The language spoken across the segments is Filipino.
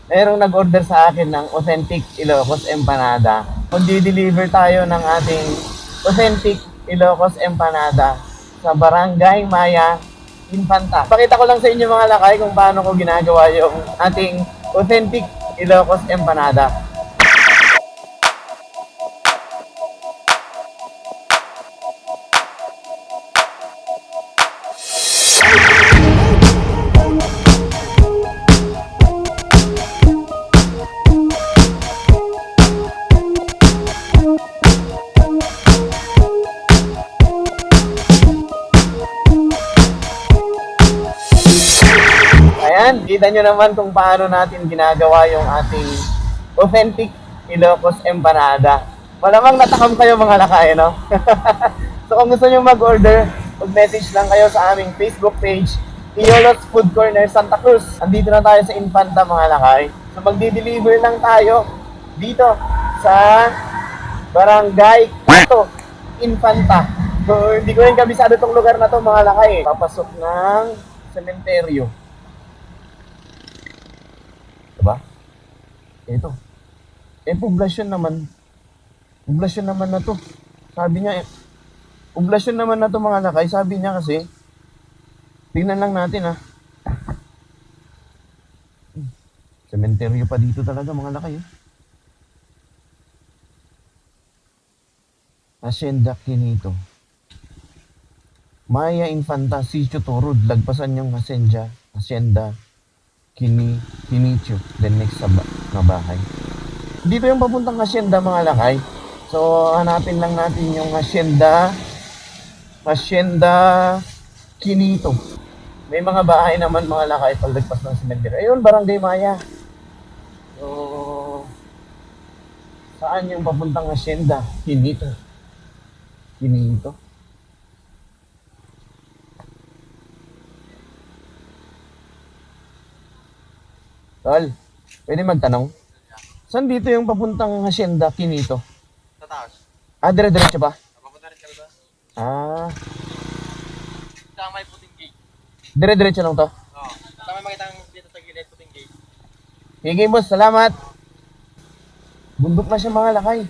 Merong nag-order sa akin ng authentic Ilocos empanada. Magdi-deliver tayo ng ating authentic Ilocos empanada sa Barangay Maya, Infanta. Pakita ko lang sa inyo mga lakay kung paano ko ginagawa yung ating authentic Ilocos empanada. Ayan, kita nyo naman kung paano natin ginagawa yung ating authentic Ilocos empanada. Malamang natakam kayo mga lakay, no? So kung gusto nyo mag-order, mag-message lang kayo sa aming Facebook page, Iolo's Food Corner Santa Cruz. Andito na tayo sa Infanta mga lakay. So magdi-deliver lang tayo dito sa Barangay Kato, Infanta. So hindi ko rin kabisado itong lugar na to mga lakay. Papasok ng sementeryo. Diba? Ito. Poblasyon naman. Poblasyon naman na to. Sabi niya, poblasyon naman na to mga lakay. Sabi niya kasi, tingnan lang natin ha. Sementeryo pa dito talaga mga lakay. Hacienda Quinito. Maya Infanta, Sitio Torod. Lagpasan yung Hacienda Quinito. Then next na bahay. Dito yung papuntang Hacienda mga lakay. So hanapin lang natin yung Hacienda Quinito. May mga bahay naman mga lakay pagdagpas ng sementeryo. Ayun, Barangay Maya. So saan yung papuntang Hacienda Quinito? Tol, pwede magtanong? Saan dito yung papuntang Hacienda Quinito? Sa taas. Dire-diretso ba? Papunta rin ka ba? Ah, Sa may puting gate. dire-diretso lang to. Oo. Sa may makita dito sa gilid puting gate. Sige boss, salamat. Bundok na siya mga lakay.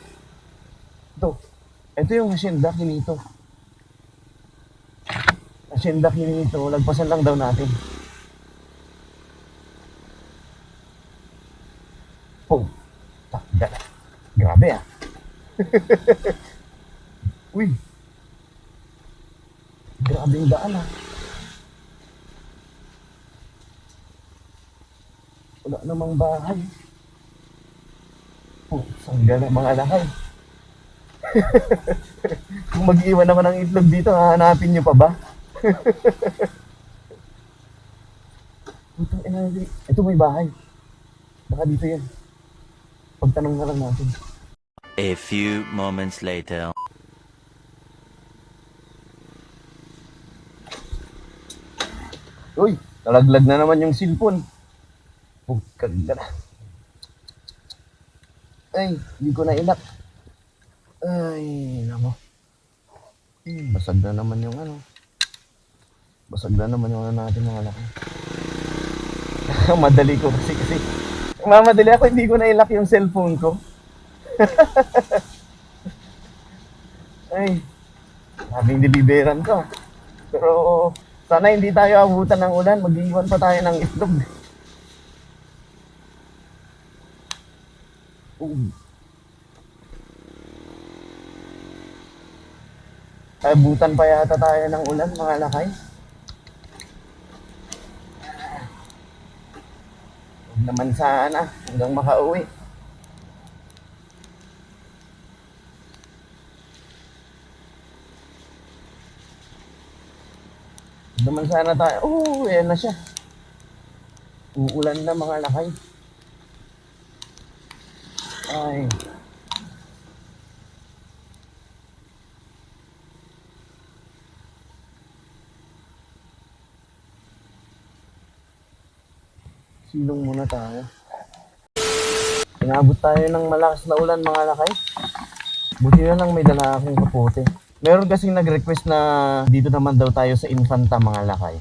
Ito yung Hacienda Quinito. Hacienda Quinito, lagpasan lang daw natin. Oh, takda. Grabe ah. Uy. Grabe yung daan ah. Wala namang bahay. Oh, sangga na mga lakay. Kung mag-iwan ako ng itlog dito, hahanapin nyo pa ba? Ito may bahay. Baka dito yan. Pagtanong na lang natin. A few moments later. Uy, nalaglag na naman yung cellphone. Kagda na. Ay, hindi ko na ilak. Ay, nako. Basag na naman yung ano. Basag na naman yung ano natin mga laki. Madali ko kasi. Mamadali ako, hindi ko na ilak yung cellphone ko. Ay, sabing deliveran to. Pero sana hindi tayo abutan ng ulan. Mag-iwan pa tayo ng itlog. Abutan pa yata tayo ng ulan mga lakay. Huwag naman sana hanggang makauwi. Huwag naman sana tayo. Ayan na siya. Uulan na mga lakay. Ay. Silong muna tayo. Inabot tayo ng malakas na ulan mga lakay. Buti na lang may dala akong kapote. Meron kasing nag-request na dito naman daw tayo sa Infanta mga lakay.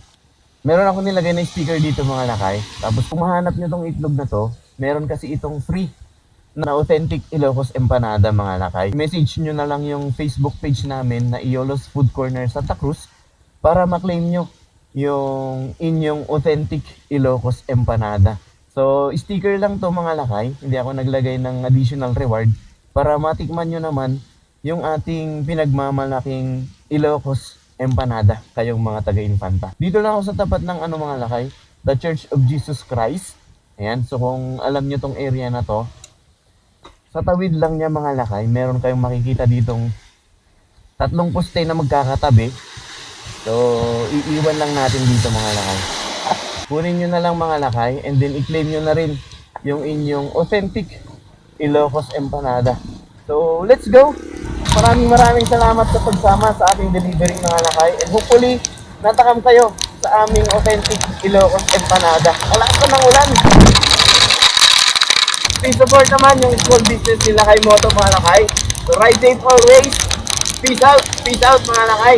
Meron ako nilagay na speaker dito mga lakay. Tapos kung mahanap nyo tong itlog na to, meron kasi itong free na authentic Ilocos Empanada mga lakay. Message nyo na lang yung Facebook page namin na Iolos Food Corner Santa Cruz para maklaim nyo yung inyong authentic Ilocos Empanada. So, sticker lang to mga lakay. Hindi ako naglagay ng additional reward para matikman nyo naman yung ating pinagmamalaking Ilocos Empanada, kayong mga taga-Infanta. Dito lang ako sa tapat ng mga lakay, The Church of Jesus Christ. Ayan, so kung alam nyo tong area na to, sa tawid lang niya mga lakay, meron kayong makikita ditong tatlong poste na magkakatabi. So, iiwan lang natin dito mga lakay. Kunin nyo na lang mga lakay and then i-claim nyo na rin yung inyong authentic Ilocos Empanada. So, let's go! Maraming salamat sa pagsama sa ating delivery mga lakay and hopefully natakam kayo sa aming authentic Ilocos Empanada. Wala ka ng ulan! Please support naman yung small business nila kay Moto mga lakay. So ride safe always. Peace out mga lakay.